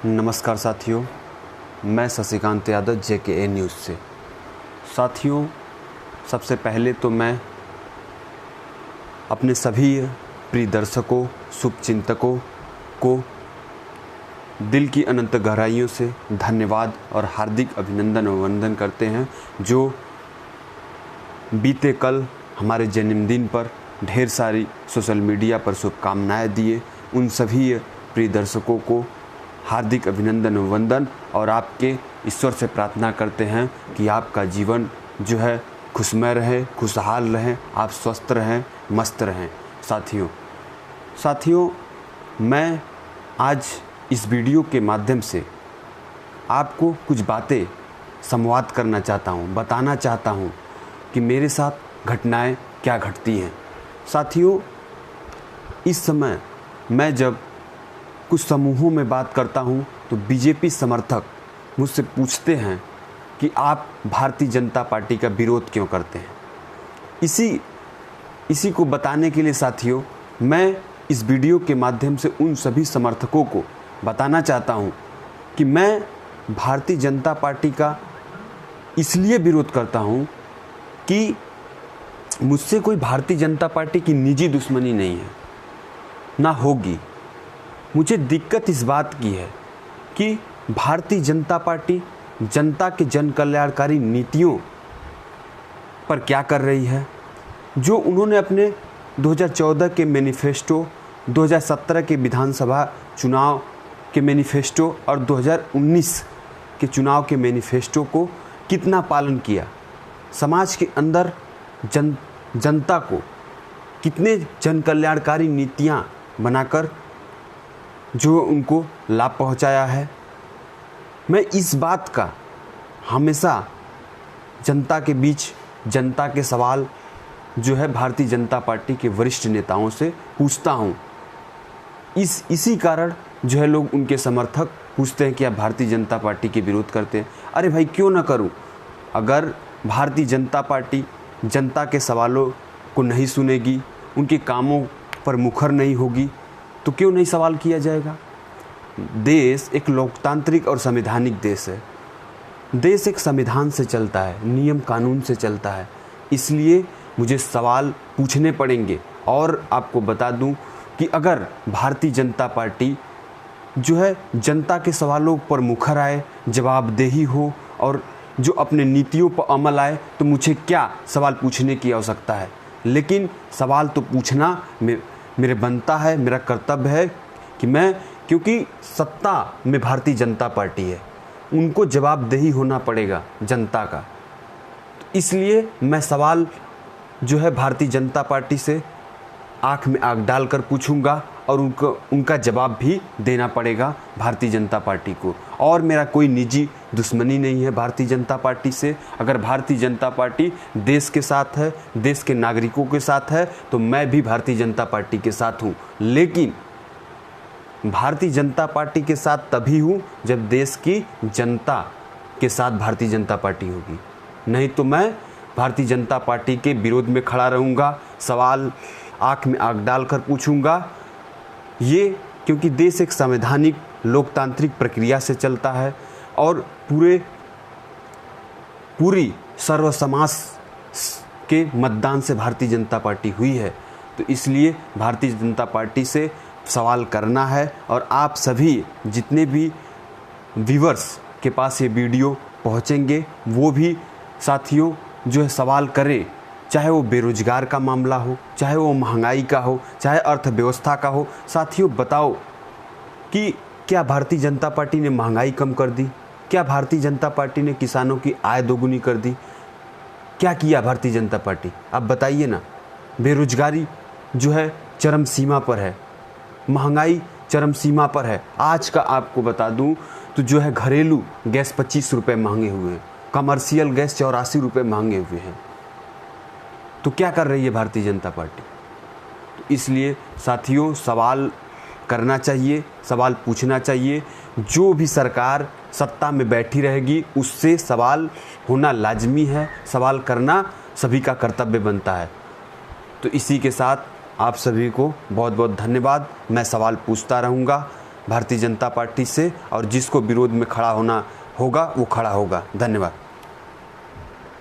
नमस्कार साथियों, मैं शशिकांत यादव JKA न्यूज़ से। साथियों, सबसे पहले तो मैं अपने सभी प्रिय दर्शकों, शुभचिंतकों को दिल की अनंत गहराइयों से धन्यवाद और हार्दिक अभिनंदन और वंदन करते हैं, जो बीते कल हमारे जन्मदिन पर ढेर सारी सोशल मीडिया पर शुभकामनाएं दिए। उन सभी प्रिय दर्शकों को हार्दिक अभिनंदन और वंदन, और आपके ईश्वर से प्रार्थना करते हैं कि आपका जीवन जो है खुशमय रहे, खुशहाल रहें, आप स्वस्थ रहें, मस्त रहें। साथियों, मैं आज इस वीडियो के माध्यम से आपको कुछ बातें संवाद करना चाहता हूँ, बताना चाहता हूँ कि मेरे साथ घटनाएं क्या घटती हैं। साथियों, इस समय मैं जब कुछ समूहों में बात करता हूं तो बीजेपी समर्थक मुझसे पूछते हैं कि आप भारतीय जनता पार्टी का विरोध क्यों करते हैं। इसी को बताने के लिए साथियों, मैं इस वीडियो के माध्यम से उन सभी समर्थकों को बताना चाहता हूं कि मैं भारतीय जनता पार्टी का इसलिए विरोध करता हूं कि मुझसे कोई भारतीय जनता पार्टी की निजी दुश्मनी नहीं है, ना होगी। मुझे दिक्कत इस बात की है कि भारतीय जनता पार्टी जनता के जन कल्याणकारी नीतियों पर क्या कर रही है। जो उन्होंने अपने 2014 के मैनिफेस्टो, 2017 के विधानसभा चुनाव के मैनिफेस्टो और 2019 के चुनाव के मैनिफेस्टो को कितना पालन किया, समाज के अंदर जनता को कितने जन कल्याणकारी नीतियाँ बनाकर जो उनको लाभ पहुंचाया है। मैं इस बात का हमेशा जनता के बीच, जनता के सवाल जो है भारतीय जनता पार्टी के वरिष्ठ नेताओं से पूछता हूं। इसी कारण जो है लोग, उनके समर्थक पूछते हैं कि आप भारतीय जनता पार्टी के विरोध करते हैं। अरे भाई, क्यों ना करूं। अगर भारतीय जनता पार्टी जनता के सवालों को नहीं सुनेगी, उनके कामों पर मुखर नहीं होगी, तो क्यों नहीं सवाल किया जाएगा। देश एक लोकतांत्रिक और संवैधानिक देश है। देश एक संविधान से चलता है, नियम कानून से चलता है। इसलिए मुझे सवाल पूछने पड़ेंगे। और आपको बता दूं कि अगर भारतीय जनता पार्टी जो है जनता के सवालों पर मुखर आए, जवाबदेही हो और जो अपने नीतियों पर अमल आए, तो मुझे क्या सवाल पूछने की आवश्यकता है। लेकिन सवाल तो पूछना मेरे बनता है, मेरा कर्तव्य है कि मैं, क्योंकि सत्ता में भारतीय जनता पार्टी है, उनको जवाबदेही होना पड़ेगा जनता का। तो इसलिए मैं सवाल जो है भारतीय जनता पार्टी से आँख में आँख डालकर पूछूंगा और उनका जवाब भी देना पड़ेगा भारतीय जनता पार्टी को। और मेरा कोई निजी दुश्मनी नहीं है भारतीय जनता पार्टी से। अगर भारतीय जनता पार्टी देश के साथ है, देश के नागरिकों के साथ है, तो मैं भी भारतीय जनता पार्टी के साथ हूँ। लेकिन भारतीय जनता पार्टी के साथ तभी हूँ जब देश की जनता के साथ भारतीय जनता पार्टी होगी। नहीं तो मैं भारतीय जनता पार्टी के विरोध में खड़ा रहूँगा, सवाल आँख में आँख डालकर पूछूंगा। ये क्योंकि देश एक संवैधानिक लोकतांत्रिक प्रक्रिया से चलता है और पूरी सर्व समाज के मतदान से भारतीय जनता पार्टी हुई है। तो इसलिए भारतीय जनता पार्टी से सवाल करना है। और आप सभी जितने भी व्यूअर्स के पास ये वीडियो पहुंचेंगे, वो भी साथियों जो है सवाल करें, चाहे वो बेरोजगार का मामला हो, चाहे वो महंगाई का हो, चाहे अर्थव्यवस्था का हो। साथियों, बताओ कि क्या भारतीय जनता पार्टी ने महंगाई कम कर दी? क्या भारतीय जनता पार्टी ने किसानों की आय दोगुनी कर दी? क्या किया भारतीय जनता पार्टी? आप बताइए ना। बेरोजगारी जो है चरम सीमा पर है, महंगाई चरम सीमा पर है। आज का आपको बता दूं तो जो है घरेलू गैस 25 रुपये महंगे हुए हैं, कमर्शियल गैस 84 रुपये महंगे हुए हैं। तो क्या कर रही है भारतीय जनता पार्टी? तो इसलिए साथियों, सवाल करना चाहिए, सवाल पूछना चाहिए। जो भी सरकार सत्ता में बैठी रहेगी, उससे सवाल होना लाजमी है, सवाल करना सभी का कर्तव्य बनता है। तो इसी के साथ आप सभी को बहुत बहुत धन्यवाद। मैं सवाल पूछता रहूँगा। भारतीय जनता पार्टी से, और जिसको विरोध में खड़ा होना होगा वो खड़ा होगा। धन्यवाद।